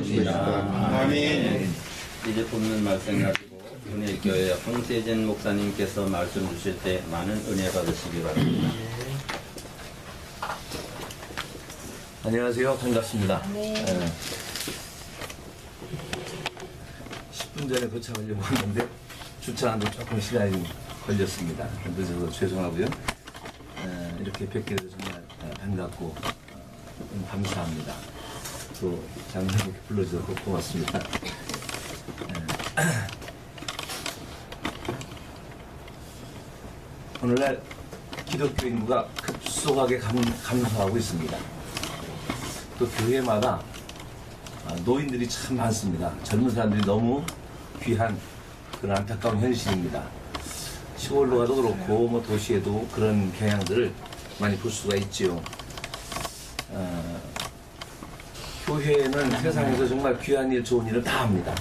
주시옵시다. 아멘. 이제 본문 말씀 가지고 은혜교회 홍세진 목사님께서 말씀 주실 때 많은 은혜 받으시기 바랍니다. 안녕하세요. 반갑습니다. 네. 10분 전에 도착하려고 했는데 주차하는데 조금 시간이 좀 걸렸습니다. 늦어서 죄송하고요. 이렇게 뵙게 돼서 정말 반갑고 감사합니다. 또 장로님께 불러주셔서 고맙습니다. 오늘날 기독교 인구가 급속하게 감소하고 있습니다. 또 교회마다 노인들이 참 많습니다. 젊은 사람들이 너무 귀한 그런 안타까운 현실입니다. 시골로 가도 그렇고 뭐 도시에도 그런 경향들을 많이 볼 수가 있지요. 교회는 세상에서 정말 귀한 일, 좋은 일을 다 합니다.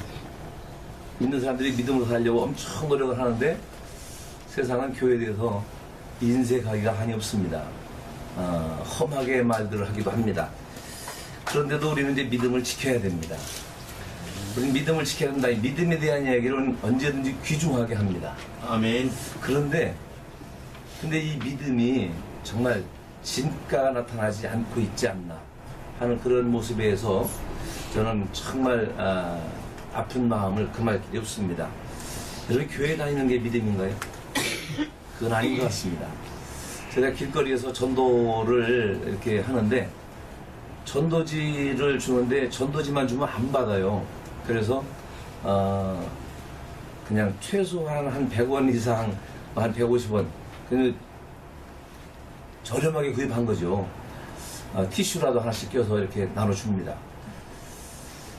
믿는 사람들이 믿음으로 살려고 엄청 노력을 하는데 세상은 교회에 대해서 인색하기가 한이 없습니다. 험하게 말들을 하기도 합니다. 그런데도 우리는 이제 믿음을 지켜야 됩니다. 우리는 믿음을 지켜야 된다. 이 믿음에 대한 이야기는 언제든지 귀중하게 합니다. 아멘. 근데 이 믿음이 정말 진가가 나타나지 않고 있지 않나 하는 그런 모습에서 저는 정말 아픈 마음을 금할 길이 없습니다. 여러분, 교회 다니는 게 믿음인가요? 그건 아닌 것 같습니다. 제가 길거리에서 전도를 이렇게 하는데 전도지를 주는데 전도지만 주면 안 받아요. 그래서 그냥 최소한 한 100원 이상, 한 150원 저렴하게 구입한 거죠. 티슈라도 하나씩 껴서 이렇게 나눠줍니다.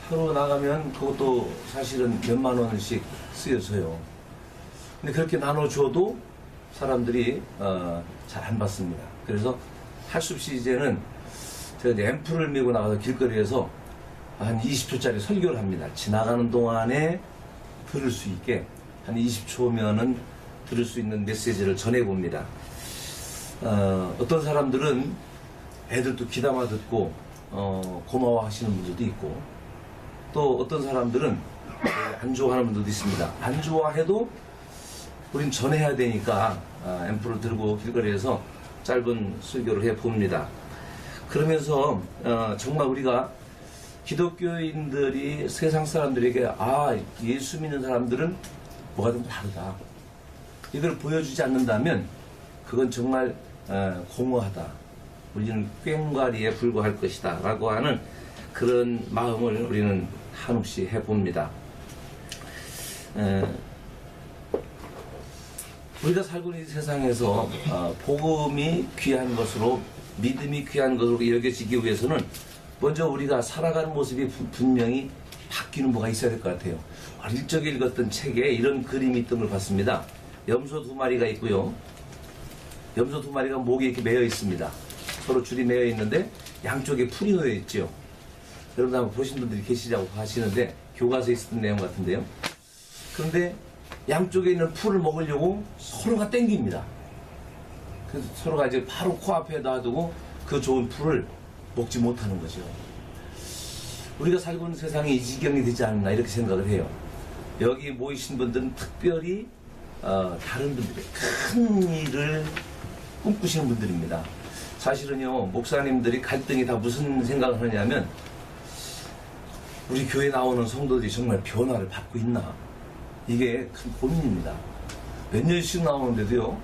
하루 나가면 그것도 사실은 몇만 원씩 쓰여서요. 근데 그렇게 나눠줘도 사람들이 잘 안 받습니다. 그래서 할 수 없이 이제는 제가 앰프를 메고 나가서 길거리에서 한 20초짜리 설교를 합니다. 지나가는 동안에 들을 수 있게 한 20초면은 들을 수 있는 메시지를 전해봅니다. 어떤 사람들은 애들도 귀담아 듣고 고마워하시는 분들도 있고, 또 어떤 사람들은 안 좋아하는 분들도 있습니다. 안 좋아해도 우린 전해야 되니까 앰프를 들고 길거리에서 짧은 설교를 해봅니다. 그러면서 정말 우리가 기독교인들이 세상 사람들에게 예수 믿는 사람들은 뭐가 좀 다르다, 이걸 보여주지 않는다면 그건 정말 공허하다, 우리는 꽹과리에 불과할 것이다 라고 하는 그런 마음을 우리는 한없이 해봅니다. 우리가 살고 있는 세상에서 복음이 귀한 것으로, 믿음이 귀한 것으로 여겨지기 위해서는 먼저 우리가 살아가는 모습이 분명히 바뀌는 뭐가 있어야 될 것 같아요. 어릴 적에 읽었던 책에 이런 그림이 있던 걸 봤습니다. 염소 2마리가 있고요. 염소 2마리가 목에 이렇게 매여 있습니다. 서로 줄이 매여 있는데 양쪽에 풀이 놓여 있죠. 여러분 한번 보신 분들이 계시자고 하시는데 교과서에 있었던 내용 같은데요. 그런데 양쪽에 있는 풀을 먹으려고 서로가 땡깁니다. 그래서 서로가 이제 바로 코앞에 놔두고 그 좋은 풀을 먹지 못하는 거죠. 우리가 살고 있는 세상이 이 지경이 되지 않나 이렇게 생각을 해요. 여기 모이신 분들은 특별히 다른 분들의 큰 일을 꿈꾸시는 분들입니다. 사실은요, 목사님들이 갈등이 다 무슨 생각을 하냐면, 우리 교회 나오는 성도들이 정말 변화를 받고 있나, 이게 큰 고민입니다. 몇 년씩 나오는데도요,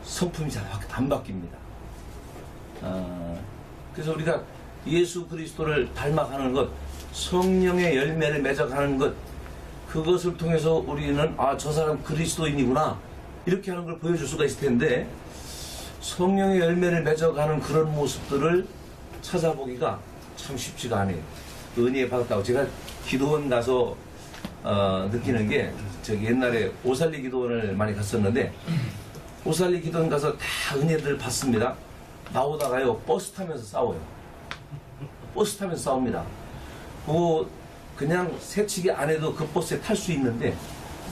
성품이 잘 안 바뀝니다. 그래서 우리가 예수 그리스도를 닮아가는 것, 성령의 열매를 맺어가는 것, 그것을 통해서 우리는 저 사람 그리스도인이구나 이렇게 하는 걸 보여줄 수가 있을 텐데, 성령의 열매를 맺어가는 그런 모습들을 찾아보기가 참 쉽지가 않아요. 은혜 받았다고 제가 기도원 가서 느끼는 게, 저기 옛날에 오살리 기도원을 많이 갔었는데 오살리 기도원 가서 다 은혜들 받습니다. 나오다가요 버스 타면서 싸워요. 버스 타면서 싸웁니다. 그냥 새치기 안 해도 그 버스에 탈 수 있는데,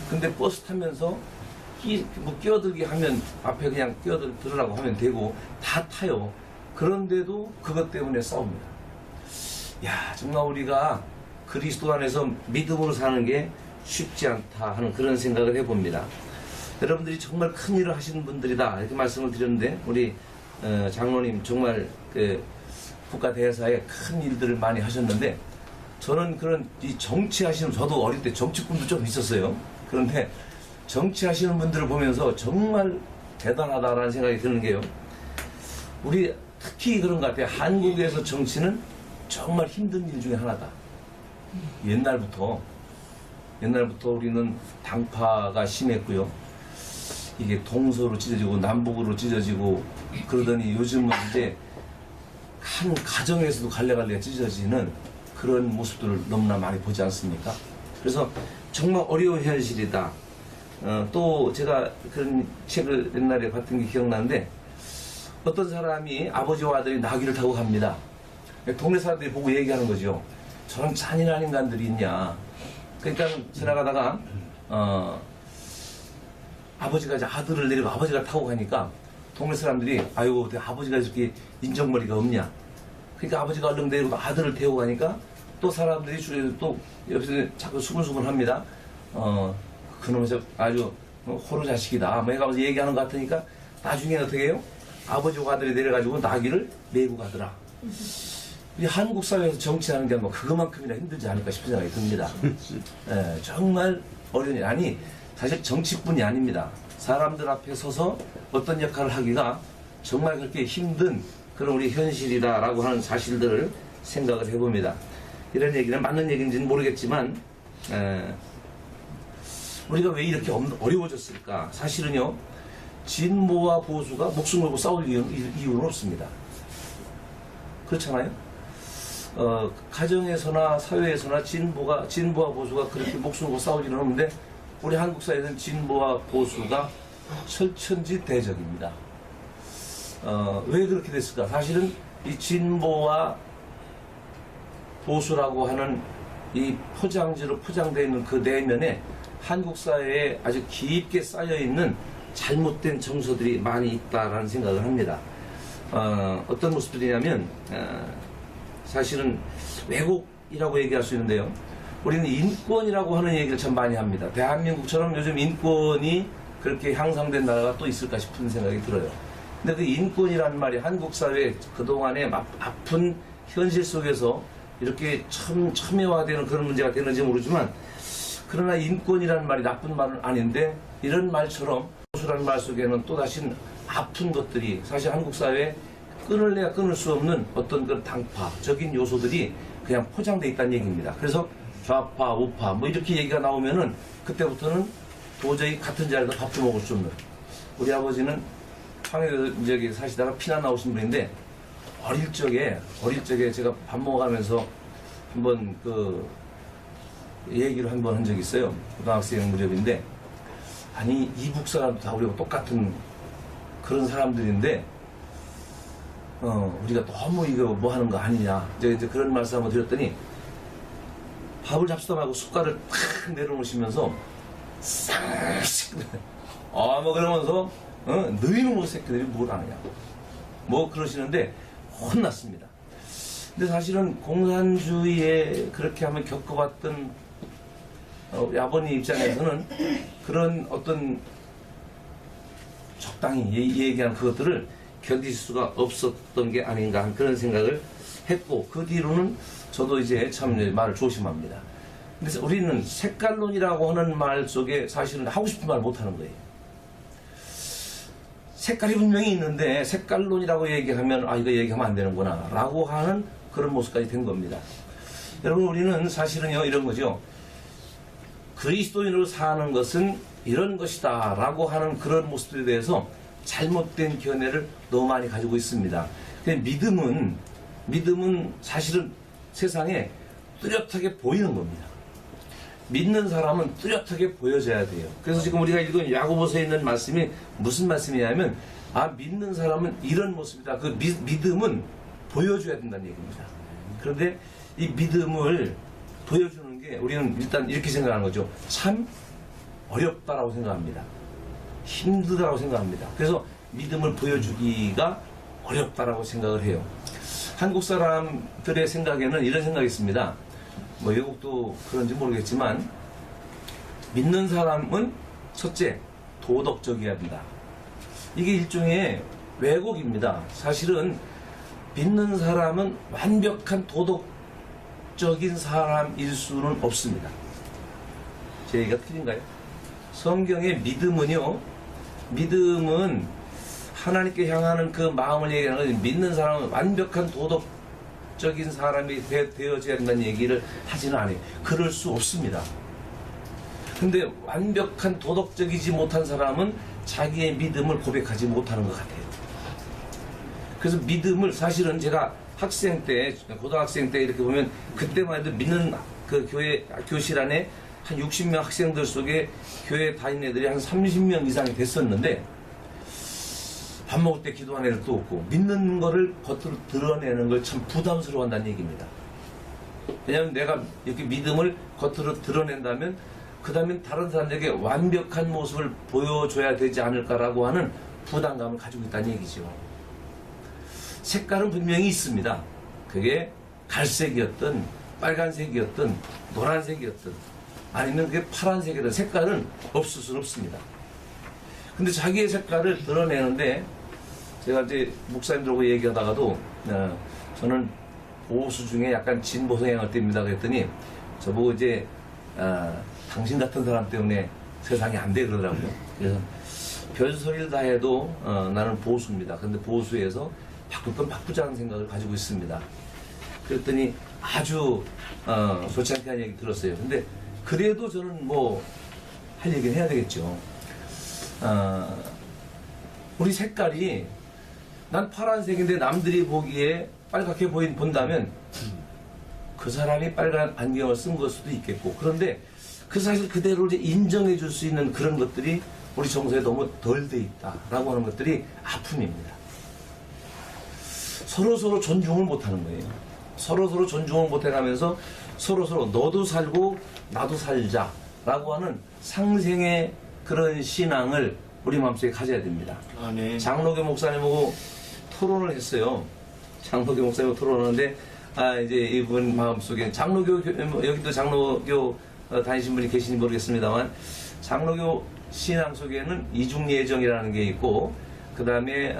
근데 버스 타면서 끼어들기 하면 앞에 그냥 끼어들으라고 하면 되고 다 타요. 그런데도 그것 때문에 싸웁니다. 야, 정말 우리가 그리스도 안에서 믿음으로 사는 게 쉽지 않다 하는 그런 생각을 해봅니다. 여러분들이 정말 큰 일을 하시는 분들이다 이렇게 말씀을 드렸는데 우리 장로님 정말 그 국가 대사에 큰 일들을 많이 하셨는데 저는 그런 이 정치하시는 저도 어릴 때 정치꿈도 좀 있었어요. 그런데 정치하시는 분들을 보면서 정말 대단하다라는 생각이 드는 게요. 우리 특히 그런 것 같아요. 한국에서 정치는 정말 힘든 일 중에 하나다. 옛날부터 우리는 당파가 심했고요. 이게 동서로 찢어지고 남북으로 찢어지고 그러더니 요즘은 이제 한 가정에서도 갈래갈래 찢어지는 그런 모습들을 너무나 많이 보지 않습니까? 그래서 정말 어려운 현실이다. 또 제가 그런 책을 옛날에 봤던 게 기억나는데 어떤 사람이 아버지와 아들이 나귀를 타고 갑니다. 동네 사람들이 보고 얘기하는 거죠. 저런 잔인한 인간들이 있냐. 그러니까 지나가다가 아버지가 이제 아들을 내리고 아버지가 타고 가니까 동네 사람들이 아유 아버지가 이렇게 인정머리가 없냐. 그러니까 아버지가 얼른 내리고 아들을 태우고 가니까 또 사람들이 주위에서 또 옆에서 자꾸 수근수근 합니다. 그놈의 아주 호로 자식이다. 뭐 해가면서 얘기하는 것 같으니까 나중에 어떻게 해요? 아버지와 아들이 내려가지고 나귀를 메고 가더라. 우리 한국 사회에서 정치하는 게 뭐 그것만큼이나 힘들지 않을까 싶은 생각이 듭니다. 예, 정말 어려운 일. 아니, 사실 정치뿐이 아닙니다. 사람들 앞에 서서 어떤 역할을 하기가 정말 그렇게 힘든 그런 우리 현실이다라고 하는 사실들을 생각을 해봅니다. 이런 얘기는 맞는 얘기인지는 모르겠지만, 우리가 왜 이렇게 어려워졌을까? 사실은요, 진보와 보수가 목숨 걸고 싸울 이유는 없습니다. 그렇잖아요? 가정에서나 사회에서나 진보와 보수가 그렇게 목숨 걸고 싸울 일은 없는데, 우리 한국 사회에서는 진보와 보수가 철천지대적입니다. 왜 그렇게 됐을까? 사실은 이 진보와 보수라고 하는 이 포장지로 포장되어 있는 그 내면에 한국 사회에 아주 깊게 쌓여 있는 잘못된 정서들이 많이 있다라는 생각을 합니다. 어떤 모습들이냐면 사실은 왜곡이라고 얘기할 수 있는데요. 우리는 인권이라고 하는 얘기를 참 많이 합니다. 대한민국처럼 요즘 인권이 그렇게 향상된 나라가 또 있을까 싶은 생각이 들어요. 근데 그 인권이라는 말이 한국 사회 그동안의 아픈 현실 속에서 이렇게 첨예화되는 그런 문제가 되는지 모르지만, 그러나 인권이라는 말이 나쁜 말은 아닌데 이런 말처럼 보수라는 말 속에는 또다시 아픈 것들이 사실 한국 사회에 끊을래야 끊을 수 없는 어떤 그런 당파적인 요소들이 그냥 포장되어 있다는 얘기입니다. 그래서 좌파, 우파 뭐 이렇게 얘기가 나오면은 그때부터는 도저히 같은 자리에서 밥도 먹을 수 없는, 우리 아버지는 황해도 저기 사시다가 피난 나오신 분인데 어릴 적에 제가 밥 먹어가면서 한번 그 얘기를 한번 한 적이 있어요. 고등학생 무렵인데, 아니 이북 사람도 다 우리가 똑같은 그런 사람들인데 우리가 너무 이거 뭐 하는 거 아니냐 이제 그런 말씀 한번 드렸더니 밥을 잡수다 말고 숟갈을 탁 내려놓으시면서 싹 뭐 그러면서 너희 놈의 새끼들이 뭘 아느냐 뭐 그러시는데 혼났습니다. 근데 사실은 공산주의에 그렇게 하면 겪어봤던 아버님 입장에서는 그런 어떤 적당히 얘기한 그것들을 견딜 수가 없었던 게 아닌가 하는 그런 생각을 했고, 그 뒤로는 저도 이제 참 말을 조심합니다. 근데 우리는 색깔론이라고 하는 말 속에 사실은 하고 싶은 말 못하는 거예요. 색깔이 분명히 있는데 색깔론이라고 얘기하면 이거 얘기하면 안 되는구나 라고 하는 그런 모습까지 된 겁니다. 여러분, 우리는 사실은요 이런 거죠. 그리스도인으로 사는 것은 이런 것이다 라고 하는 그런 모습들에 대해서 잘못된 견해를 너무 많이 가지고 있습니다. 믿음은 사실은 세상에 뚜렷하게 보이는 겁니다. 믿는 사람은 뚜렷하게 보여져야 돼요. 그래서 지금 우리가 읽은 야고보서에 있는 말씀이 무슨 말씀이냐면, 믿는 사람은 이런 모습이다. 그 믿음은 보여줘야 된다는 얘기입니다. 그런데 이 믿음을 보여주는 게 우리는 일단 이렇게 생각하는 거죠. 참 어렵다라고 생각합니다. 힘들다고 생각합니다. 그래서 믿음을 보여주기가 어렵다라고 생각을 해요. 한국 사람들의 생각에는 이런 생각이 있습니다. 뭐 외국도 그런지 모르겠지만 믿는 사람은 첫째 도덕적이어야 된다. 이게 일종의 왜곡입니다. 사실은 믿는 사람은 완벽한 도덕적인 사람일 수는 없습니다. 제 얘기가 틀린가요? 성경의 믿음은요, 믿음은 하나님께 향하는 그 마음을 얘기하는 거지, 믿는 사람은 완벽한 도덕적인 사람이 되어져야 된다는 얘기를 하지는 않아요. 그럴 수 없습니다. 근데 완벽한 도덕적이지 못한 사람은 자기의 믿음을 고백하지 못하는 것 같아요. 그래서 믿음을 사실은 제가 학생 때, 고등학생 때 이렇게 보면 그때만 해도 믿는 그 교회, 교실 안에 한 60명 학생들 속에 교회 다니는 애들이 한 30명 이상이 됐었는데 밥 먹을 때 기도하는 애들도 없고 믿는 거를 겉으로 드러내는 걸 참 부담스러워한다는 얘기입니다. 왜냐하면 내가 이렇게 믿음을 겉으로 드러낸다면 그 다음에 다른 사람들에게 완벽한 모습을 보여줘야 되지 않을까라고 하는 부담감을 가지고 있다는 얘기죠. 색깔은 분명히 있습니다. 그게 갈색이었든 빨간색이었든 노란색이었든 아니면 그게 파란색이든 색깔은 없을 수는 없습니다. 근데 자기의 색깔을 드러내는데 제가 이제 목사님들하고 얘기하다가도 저는 보수 중에 약간 진보 성향을 띱니다 그랬더니 저보고 이제 당신 같은 사람 때문에 세상이 안 돼 그러더라고요. 그래서 별소리를 다 해도 나는 보수입니다. 근데 보수에서 바꿀 건 바꾸자는 생각을 가지고 있습니다. 그랬더니 아주 좋지 않게 한 얘기 들었어요. 근데 그래도 저는 뭐 할 얘기는 해야 되겠죠. 우리 색깔이 난 파란색인데 남들이 보기에 빨갛게 본다면 그 사람이 빨간 안경을 쓴 걸 수도 있겠고, 그런데 그 사실 그대로 이제 인정해 줄 수 있는 그런 것들이 우리 정서에 너무 덜 돼 있다라고 하는 것들이 아픔입니다. 서로 존중을 못 하는 거예요. 서로 존중을 못 해가면서 서로 너도 살고 나도 살자라고 하는 상생의 그런 신앙을 우리 마음속에 가져야 됩니다. 아, 네. 장로교 목사님하고 토론을 했어요. 장로교 목사님하고 토론하는데 이제 이분 마음속에 장로교 여기도 장로교 다니신 분이 계신지 모르겠습니다만 장로교 신앙 속에는 이중예정이라는 게 있고 그 다음에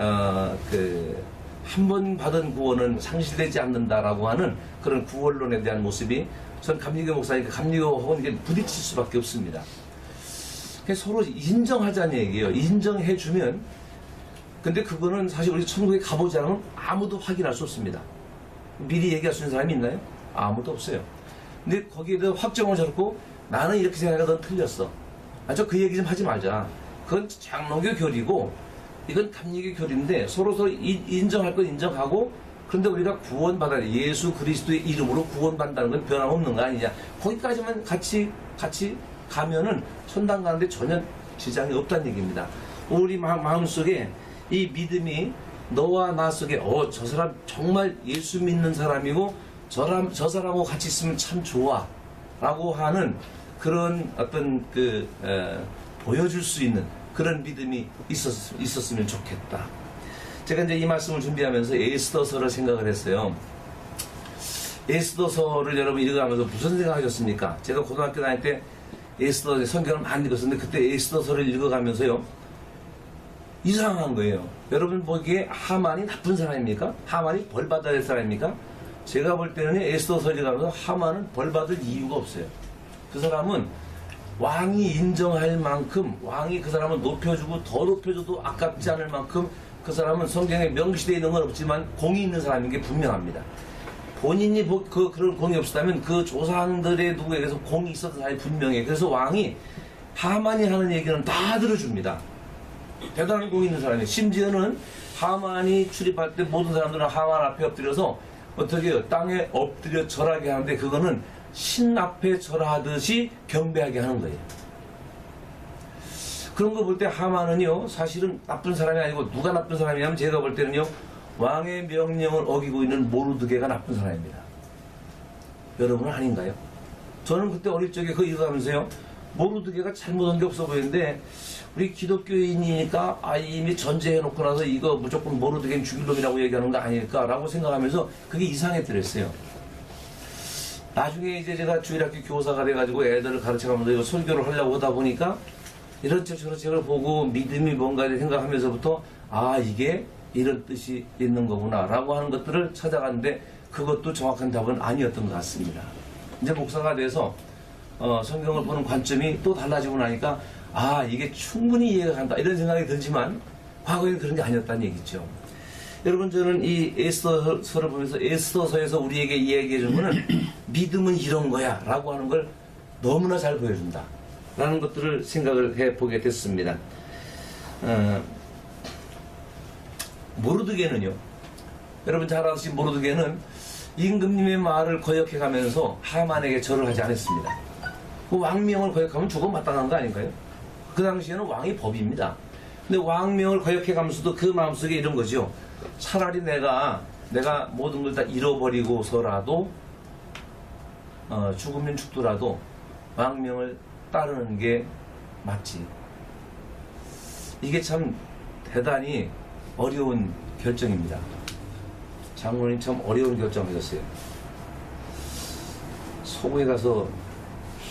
한 번 받은 구원은 상실되지 않는다라고 하는 그런 구원론에 대한 모습이 전 감리교 목사니까 감리교하고는 이게 부딪힐 수밖에 없습니다. 서로 인정하자는 얘기예요. 인정해주면 근데 그거는 사실 우리 천국에 가보지 않으면 아무도 확인할 수 없습니다. 미리 얘기할 수 있는 사람이 있나요? 아무도 없어요. 근데 거기에 대해 확정을 잡고 나는 이렇게 생각하다 넌 틀렸어. 저 그 얘기 좀 하지 말자. 그건 장로교 교리고 이건 감리교 교리인데 서로 인정할 건 인정하고 그런데 우리가 구원받아야 예수 그리스도의 이름으로 구원받는다는 건 변함없는 거 아니냐. 거기까지만 같이 가면은 천당 가는데 전혀 지장이 없다는 얘기입니다. 우리 마음속에 이 믿음이 너와 나 속에 저 사람 정말 예수 믿는 사람이고 저 사람하고 같이 있으면 참 좋아 라고 하는 그런 어떤 보여줄 수 있는 그런 믿음이 있었으면 좋겠다. 제가 이제 이 말씀을 준비하면서 에스더서를 생각을 했어요. 에스더서를 여러분 읽어가면서 무슨 생각하셨습니까? 제가 고등학교 다닐 때 에스더 성경을 많이 읽었었는데 그때 에스더서를 읽어가면서요 이상한 거예요. 여러분 보기에 하만이 나쁜 사람입니까? 하만이 벌 받아야 될 사람입니까? 제가 볼 때는 에스더서를 읽어가면서 하만은 벌 받을 이유가 없어요. 그 사람은 왕이 인정할 만큼 왕이 그 사람을 높여주고 더 높여줘도 아깝지 않을 만큼 그 사람은 성경에 명시되어 있는 건 없지만 공이 있는 사람인 게 분명합니다. 본인이 그런 공이 없었다면 그 조상들의 누구에게서 공이 있었던 사람이 분명해. 그래서 왕이 하만이 하는 얘기는 다 들어줍니다. 대단한 공이 있는 사람이에요. 심지어는 하만이 출입할 때 모든 사람들은 하만 앞에 엎드려서 어떻게 해요? 땅에 엎드려 절하게 하는데 그거는 신 앞에 절하듯이 경배하게 하는 거예요. 그런 거 볼 때 하만은요 사실은 나쁜 사람이 아니고 누가 나쁜 사람이냐면 제가 볼 때는요 왕의 명령을 어기고 있는 모르드게가 나쁜 사람입니다. 여러분은 아닌가요? 저는 그때 어릴 적에 그거 읽어가면서요 모르드게가 잘못한 게 없어 보이는데 우리 기독교인이니까 이미 전제해놓고 나서 이거 무조건 모르드게는 죽일 놈이라고 얘기하는 거 아닐까라고 생각하면서 그게 이상했더랬어요. 나중에 이제 제가 주일학교 교사가 돼가지고 애들을 가르쳐가면서 이거 설교를 하려고 하다 보니까 이런 책 저런 책을 보고 믿음이 뭔가 생각하면서부터 아 이게 이런 뜻이 있는 거구나 라고 하는 것들을 찾아갔는데 그것도 정확한 답은 아니었던 것 같습니다. 이제 목사가 돼서 성경을 보는 관점이 또 달라지고 나니까 아 이게 충분히 이해가 간다 이런 생각이 들지만 과거에는 그런 게 아니었다는 얘기죠. 여러분 저는 이 에스더서를 보면서 에스더서에서 우리에게 이야기해 주는 거는 믿음은 이런 거야 라고 하는 걸 너무나 잘 보여준다 라는 것들을 생각을 해보게 됐습니다. 모르드게는요, 여러분 잘 아시는 모르드게는 임금님의 말을 거역해 가면서 하만에게 절을 하지 않았습니다. 그 왕명을 거역하면 죽어 마땅한 거 아닌가요? 그 당시에는 왕이 법입니다. 근데 왕명을 거역해 가면서도 그 마음속에 이런 거죠. 차라리 내가 모든 걸 다 잃어버리고서라도 죽으면 죽더라도 왕명을 따르는 게 맞지. 이게 참 대단히 어려운 결정입니다. 장로님 참 어려운 결정하셨어요. 소고에 가서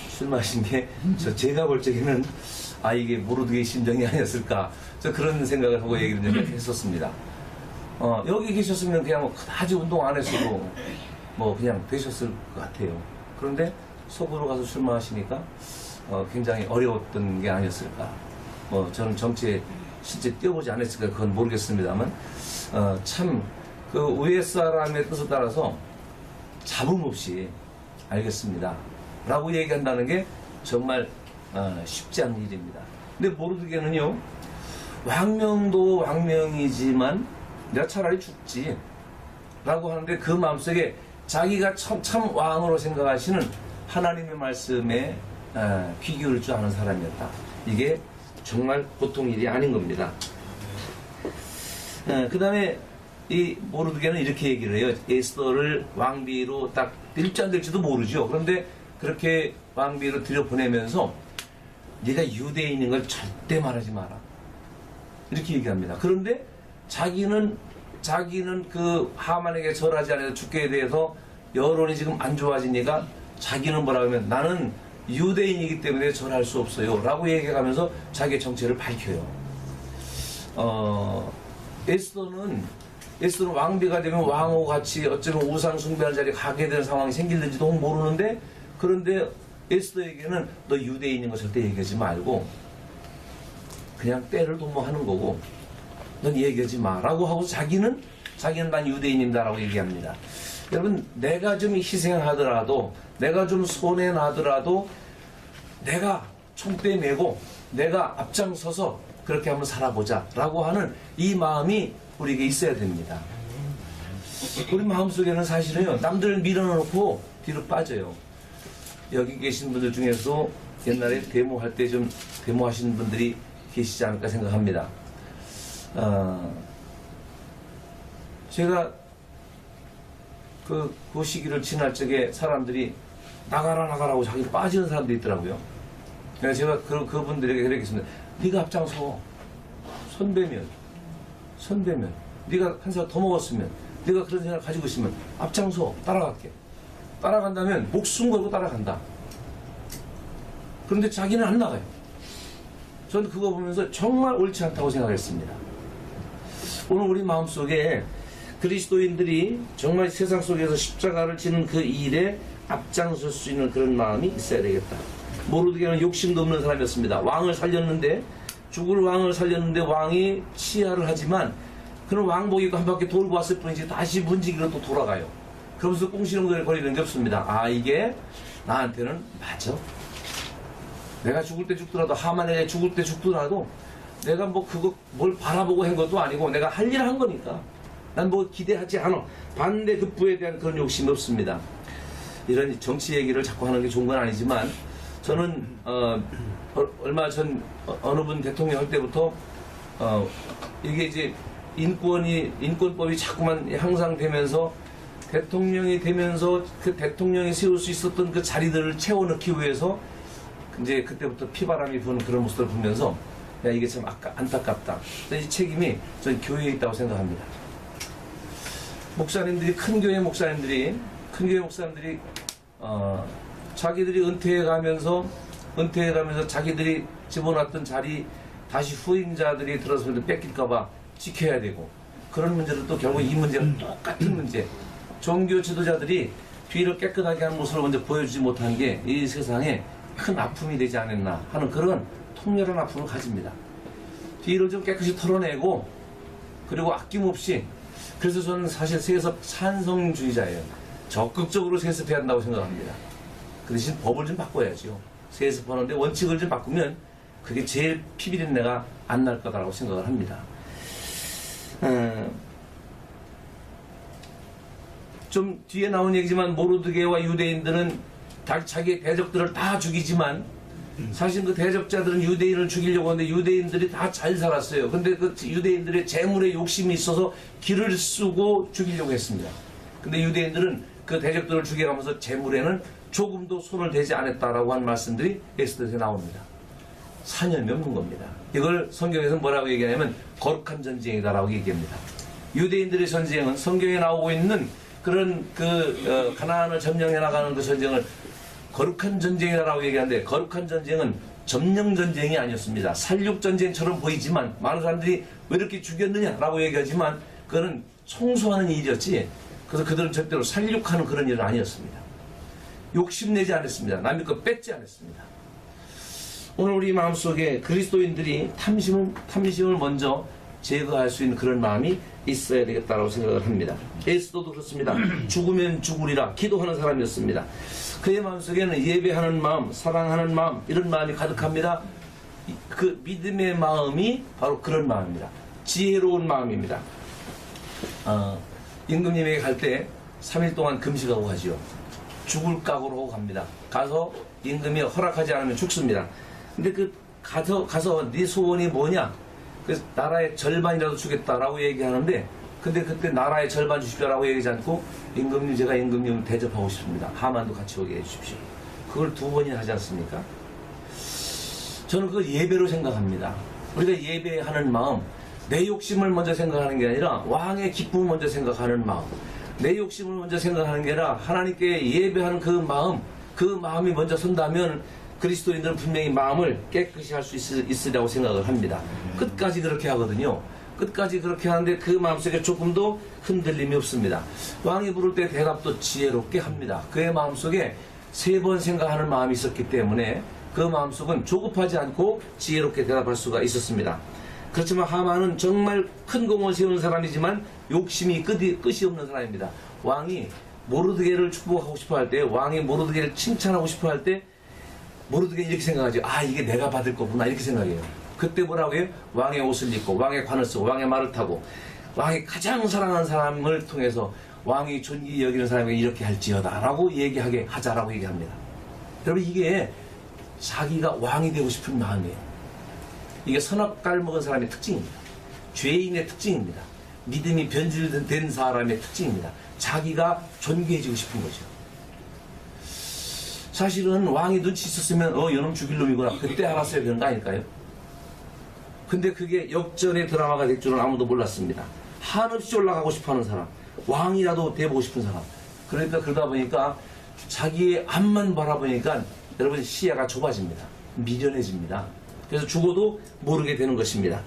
술 마신 게 제가 볼 적에는 아 이게 모르드게의 심정이 아니었을까 저 그런 생각을 하고 얘기를 좀 했었습니다. 여기 계셨으면 그냥 그다지 운동 안 했어도 뭐 그냥 되셨을 것 같아요. 그런데 속으로 가서 술 마시니까 굉장히 어려웠던 게 아니었을까. 저는 정치에 실제 뛰어보지 않았을까 그건 모르겠습니다만 참 그 위에 사람의 뜻에 따라서 잡음 없이 알겠습니다 라고 얘기한다는 게 정말 쉽지 않은 일입니다. 근데 모르드게는요 왕명도 왕명이지만 내가 차라리 죽지 라고 하는데 그 마음속에 자기가 참 왕으로 생각하시는 하나님의 말씀에 귀 기울일 줄 아는 사람이었다. 이게 정말 보통 일이 아닌 겁니다. 그 다음에 이 모르드게는 이렇게 얘기를 해요. 에스더를 왕비로 딱 될지 안 될지도 모르죠. 그런데 그렇게 왕비로 들여보내면서 네가 유대인인 걸 절대 말하지 마라 이렇게 얘기합니다. 그런데 자기는 그 하만에게 절하지 않아서 죽게 대해서 여론이 지금 안 좋아지니까 자기는 뭐라 하면 나는 유대인이기 때문에 절할 수 없어요 라고 얘기하면서 자기의 정체를 밝혀요. 에스더는 왕비가 되면 왕하고 같이 어쩌면 우상 숭배하는 자리에 가게 되는 상황이 생길는지도 모르는데 그런데 에스더에게는 너 유대인인 거 절대 얘기하지 말고 그냥 때를 도모하는 거고 넌 얘기하지 마 라고 하고 자기는 난 유대인입니다 라고 얘기합니다. 여러분 내가 좀 희생하더라도 내가 좀 손해나더라도 내가 총대 메고 내가 앞장서서 그렇게 한번 살아보자 라고 하는 이 마음이 우리에게 있어야 됩니다. 우리 마음속에는 사실은요 남들을 밀어놓고 뒤로 빠져요. 여기 계신 분들 중에서 옛날에 데모할 때 좀 데모하시는 분들이 계시지 않을까 생각합니다. 제가 그 시기를 지날 적에 사람들이 나가라고 자기 빠지는 사람들이 있더라고요. 그래서 제가 그분들에게 그랬겠습니다. 네가 앞장서. 선배면 네가 한 살 더 먹었으면 네가 그런 생각을 가지고 있으면 앞장서 따라갈게. 따라간다면 목숨 걸고 따라간다. 그런데 자기는 안 나가요. 저는 그거 보면서 정말 옳지 않다고 생각했습니다. 오늘 우리 마음속에 그리스도인들이 정말 세상 속에서 십자가를 지는 그 일에 앞장설 수 있는 그런 마음이 있어야 되겠다. 모르드게는 욕심도 없는 사람이었습니다. 죽을 왕을 살렸는데 왕이 치하를 하지만 그런 왕복이고 한 바퀴 돌고 왔을 뿐이지 다시 문지기로 또 돌아가요. 그러면서 꽁시렁거리는 게 없습니다. 아 이게 나한테는 맞아. 내가 죽을 때 죽더라도 하만에게 죽을 때 죽더라도 내가 뭘 바라보고 한 것도 아니고 내가 할 일을 한 거니까 난 뭐 기대하지 않아. 반대 급부에 대한 그런 욕심이 없습니다. 이런 정치 얘기를 자꾸 하는 게 좋은 건 아니지만 저는 얼마 전 어느 분 대통령 할 때부터 이게 이제 인권법이 자꾸만 향상되면서 대통령이 되면서 그 대통령이 세울 수 있었던 그 자리들을 채워넣기 위해서 이제 그때부터 피바람이 부는 그런 모습을 보면서 야 이게 참 안타깝다. 이 책임이 저는 교회에 있다고 생각합니다. 큰 교회 목사님들이 자기들이 은퇴해가면서 자기들이 집어놨던 자리 다시 후임자들이 들어서 뺏길까봐 지켜야 되고, 그런 문제도 또 결국 이 문제는 똑같은 문제. 종교 지도자들이 뒤를 깨끗하게 하는 모습을 먼저 보여주지 못한 게 이 세상에 큰 아픔이 되지 않았나 하는 그런 통렬한 아픔을 가집니다. 뒤를 좀 깨끗이 털어내고, 그리고 아낌없이, 그래서 저는 사실 세습 찬성주의자예요. 적극적으로 세습해야 한다고 생각합니다. 그 대신 법을 좀 바꿔야죠. 세습하는데 원칙을 좀 바꾸면 그게 제일 피비린내가 안 날 거다라고 생각을 합니다. 좀 뒤에 나온 얘기지만 모르드게와 유대인들은 자기의 대적들을 다 죽이지만 사실 그 대적자들은 유대인을 죽이려고 하는데 유대인들이 다 잘 살았어요. 근데 그 유대인들의 재물에 욕심이 있어서 길을 쓰고 죽이려고 했습니다. 근데 유대인들은 그 대적들을 죽여가면서 재물에는 조금도 손을 대지 않았다라고 하는 말씀들이 에스더에 나옵니다. 사념이 없는 겁니다. 이걸 성경에서 뭐라고 얘기하냐면 거룩한 전쟁이다라고 얘기합니다. 유대인들의 전쟁은 성경에 나오고 있는 그런 가나안을 점령해 나가는 그 전쟁을 거룩한 전쟁이라고 얘기하는데, 거룩한 전쟁은 점령 전쟁이 아니었습니다. 살육 전쟁처럼 보이지만 많은 사람들이 왜 이렇게 죽였느냐라고 얘기하지만 그거는 청소하는 일이었지, 그래서 그들은 절대로 살육하는 그런 일은 아니었습니다. 욕심내지 않았습니다. 남의 것 뺏지 않았습니다. 오늘 우리 마음속에 그리스도인들이 탐심을 먼저 제거할 수 있는 그런 마음이 있어야 되겠다고 생각을 합니다. 에스더도 그렇습니다. 죽으면 죽으리라 기도하는 사람이었습니다. 그의 마음속에는 예배하는 마음, 사랑하는 마음, 이런 마음이 가득합니다. 그 믿음의 마음이 바로 그런 마음입니다. 지혜로운 마음입니다. 임금님에게 갈 때 3일 동안 금식하고 가지요. 죽을 각오로 하고 갑니다. 가서 임금이 허락하지 않으면 죽습니다. 근데 가서 네 소원이 뭐냐? 그래서 나라의 절반이라도 주겠다라고 얘기하는데, 근데 그때 나라의 절반 주십시오라고 얘기하지 않고 임금님, 제가 임금님 대접하고 싶습니다. 하만도 같이 오게 해주십시오. 그걸 2번이나 하지 않습니까? 저는 그걸 예배로 생각합니다. 우리가 예배하는 마음, 내 욕심을 먼저 생각하는 게 아니라 왕의 기쁨을 먼저 생각하는 마음, 내 욕심을 먼저 생각하는 게 아니라 하나님께 예배하는 그 마음이 먼저 선다면 그리스도인들은 분명히 마음을 깨끗이 할 수 있으리라고 생각을 합니다. 끝까지 그렇게 하거든요. 끝까지 그렇게 하는데 그 마음속에 조금도 흔들림이 없습니다. 왕이 부를 때 대답도 지혜롭게 합니다. 그의 마음속에 3번 생각하는 마음이 있었기 때문에 그 마음속은 조급하지 않고 지혜롭게 대답할 수가 있었습니다. 그렇지만 하만은 정말 큰 공을 세우는 사람이지만 욕심이 끝이 없는 사람입니다. 왕이 모르드게를 축복하고 싶어 할 때, 왕이 모르드게를 칭찬하고 싶어 할 때 모르드게 이렇게 생각하죠. 아, 이게 내가 받을 거구나, 이렇게 생각해요. 그때 뭐라고 해요? 왕의 옷을 입고 왕의 관을 쓰고 왕의 말을 타고 왕이 가장 사랑하는 사람을 통해서 왕이 존귀 여기는 사람에게 이렇게 할지어다 라고 얘기하게 하자라고 얘기합니다. 여러분, 이게 자기가 왕이 되고 싶은 마음이에요. 이게 선악과를 먹은 사람의 특징입니다. 죄인의 특징입니다. 믿음이 변질된 사람의 특징입니다. 자기가 존귀해지고 싶은 거죠. 사실은 왕이 눈치 있었으면 이놈 죽일 놈이구나, 그때 알았어야 되는 거 아닐까요? 근데 그게 역전의 드라마가 될 줄은 아무도 몰랐습니다. 한없이 올라가고 싶어하는 사람, 왕이라도 돼보고 싶은 사람. 그러니까 그러다 보니까 자기의 앞만 바라보니까 여러분 시야가 좁아집니다. 미련해집니다. 그래서 죽어도 모르게 되는 것입니다.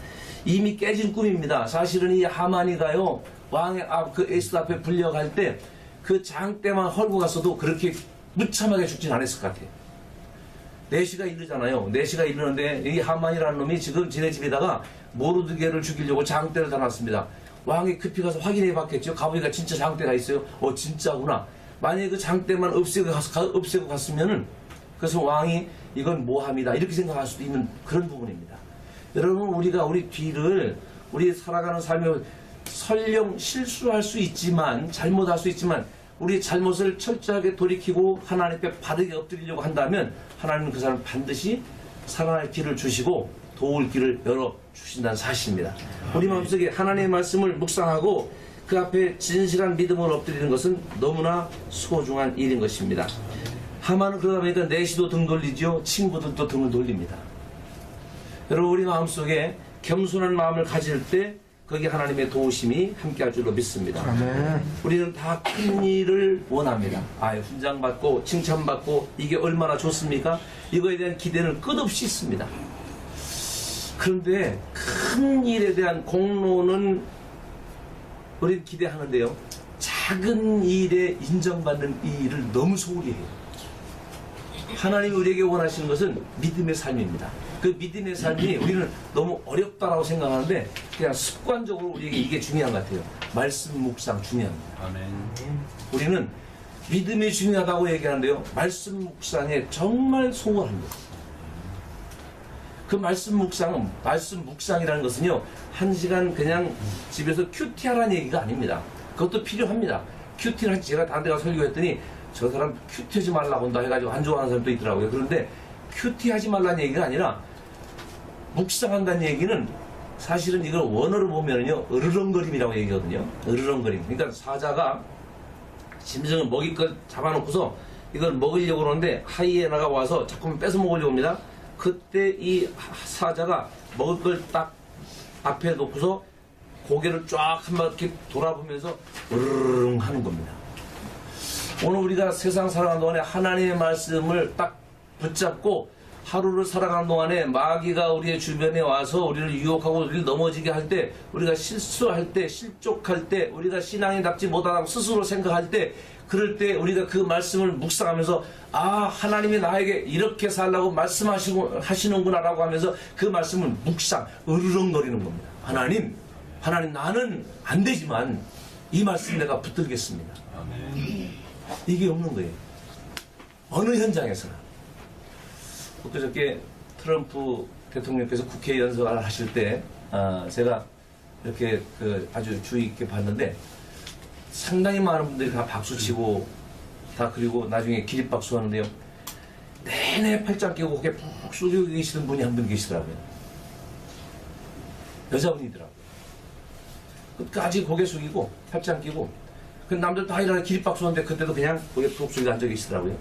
이미 깨진 꿈입니다. 사실은 이 하만이가요, 왕의 에스더 앞에 불려갈 때 그 장대만 헐고 갔어도 그렇게 무참하게 죽진 않았을 것 같아요. 4시가 이르잖아요. 4시가 이르는데 이 하만이라는 놈이 지금 지네 집에다가 모르드게를 죽이려고 장대를 달았습니다. 왕이 급히 가서 확인해 봤겠죠. 가보니까 진짜 장대가 있어요. 진짜구나. 만약에 그 장대만 없애고 갔으면은, 그래서 왕이 이건 모함이다 이렇게 생각할 수도 있는 그런 부분입니다. 여러분, 우리 뒤를, 우리 살아가는 삶에 설령 실수할 수 있지만, 잘못할 수 있지만 우리 잘못을 철저하게 돌이키고 하나님 앞에 바르게 엎드리려고 한다면 하나님은 그 사람 반드시 살아날 길을 주시고 도울 길을 열어주신다는 사실입니다. 우리 마음속에 하나님의 말씀을 묵상하고 그 앞에 진실한 믿음으로 엎드리는 것은 너무나 소중한 일인 것입니다. 하만은 그러다 보니까 내시도 등 돌리죠. 친구들도 등을 돌립니다. 여러분, 우리 마음속에 겸손한 마음을 가질 때 거기 하나님의 도우심이 함께할 줄로 믿습니다. 아멘. 우리는 다 큰 일을 원합니다. 훈장받고 칭찬받고 이게 얼마나 좋습니까? 이거에 대한 기대는 끝없이 있습니다. 그런데 큰 일에 대한 공로는 우리는 기대하는데요. 작은 일에 인정받는 이 일을 너무 소홀히 해요. 하나님이 우리에게 원하시는 것은 믿음의 삶입니다. 그 믿음의 삶이 우리는 너무 어렵다라고 생각하는데 그냥 습관적으로 우리에게 이게 중요한 것 같아요. 말씀 묵상 중요합니다. 아멘. 우리는 믿음이 중요하다고 얘기하는데요. 말씀 묵상에 정말 소홀합니다. 그 말씀 묵상이라는 것은요, 1시간 그냥 집에서 큐티하라는 얘기가 아닙니다. 그것도 필요합니다. 큐티를 제가 다른 데 가서 설교했더니 저 사람 큐티하지 말라고 한다 해가지고 안 좋아하는 사람도 있더라고요. 그런데 큐티하지 말라는 얘기가 아니라 묵상한다는 얘기는 사실은 이걸 원어로 보면요, 으르렁거림이라고 얘기하거든요. 으르렁거림. 그러니까 사자가 짐승을 먹일 걸 잡아놓고서 이걸 먹으려고 그러는데 하이에나가 와서 자꾸만 뺏어 먹으려고 합니다. 그때 이 사자가 먹을 걸 딱 앞에 놓고서 고개를 쫙 한 바퀴 돌아보면서 으르릉 하는 겁니다. 오늘 우리가 세상 살아가는 동안에 하나님의 말씀을 딱 붙잡고 하루를 살아가는 동안에 마귀가 우리의 주변에 와서 우리를 유혹하고 우리를 넘어지게 할 때, 우리가 실수할 때, 실족할 때, 우리가 신앙이 답지 못하다고 스스로 생각할 때, 그럴 때 우리가 그 말씀을 묵상하면서 하나님이 나에게 이렇게 살라고 말씀하시는구나 라고 하면서 그 말씀을 으르렁거리는 겁니다. 하나님 나는 안 되지만 이 말씀 내가 붙들겠습니다. 아멘. 이게 없는 거예요. 어느 현장에서나. 그저께 트럼프 대통령께서 국회 연설을 하실 때 제가 이렇게 아주 주의 깊게 봤는데 상당히 많은 분들이 다 박수치고 다 그리고 나중에 기립박수 하는데요. 내내 팔짱 끼고 고개 푹 숙이고 계시는 분이 한 분 계시더라고요. 여자분이더라고요. 끝까지 고개 숙이고 팔짱 끼고 그 남들 다 일어나 기립박수 하는데 그때도 그냥 고개 푹 숙이고 앉아 계시더라고요.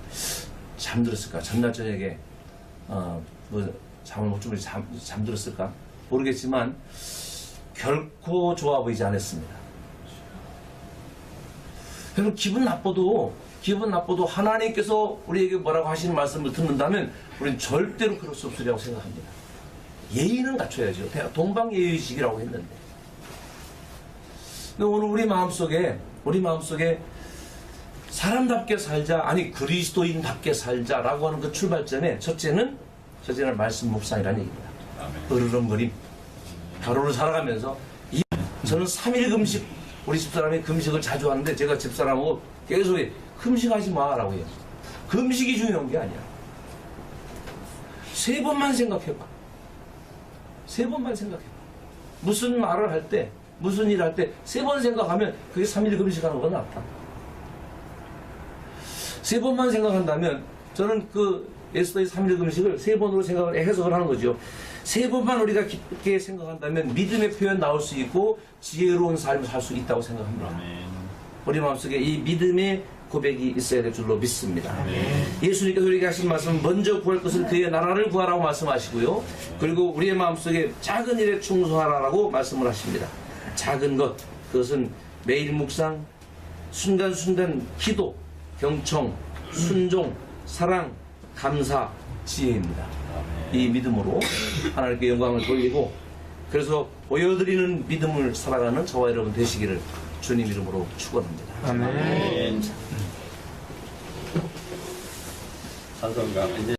잠들었을까? 전날 저녁에 잠을 못 주무시 잠들었을까? 모르겠지만 결코 좋아 보이지 않았습니다. 여러분 기분 나빠도 하나님께서 우리에게 뭐라고 하시는 말씀을 듣는다면 우리는 절대로 그럴 수 없으리라고 생각합니다. 예의는 갖춰야죠. 동방예의식이라고 했는데. 근데 오늘 우리 마음속에 사람답게 살자, 그리스도인답게 살자라고 하는 그 출발점에 첫째는 말씀 묵상이라는 얘기입니다. 으르렁거림. 하루를 살아가면서 저는 3일 금식, 우리 집사람이 금식을 자주 하는데 제가 집사람하고 계속 금식하지 마라고 해요. 금식이 중요한 게 아니야. 3번만 생각해봐. 3번만 생각해봐. 무슨 말을 할 때, 무슨 일을 할 때 3번 생각하면 그게 3일 금식하는 것보다 낫다. 3번만 생각한다면 저는 에스더의 3일 금식을 3번으로 해석을 하는 거죠. 3번만 우리가 깊게 생각한다면 믿음의 표현 나올 수 있고 지혜로운 삶을 살 수 있다고 생각합니다. 아멘. 우리 마음속에 이 믿음의 고백이 있어야 될 줄로 믿습니다. 아멘. 예수님께서 우리에게 하신 말씀은 먼저 구할 것은 그의 나라를 구하라고 말씀하시고요. 그리고 우리의 마음속에 작은 일에 충성하라고 말씀을 하십니다. 작은 것, 그것은 매일 묵상, 순간순간 기도, 경청, 순종, 사랑, 감사, 지혜입니다. 이 믿음으로 하나님께 영광을 돌리고 그래서 보여드리는 믿음을 살아가는 저와 여러분 되시기를 주님 이름으로 축원합니다. 아멘. 찬송가 이제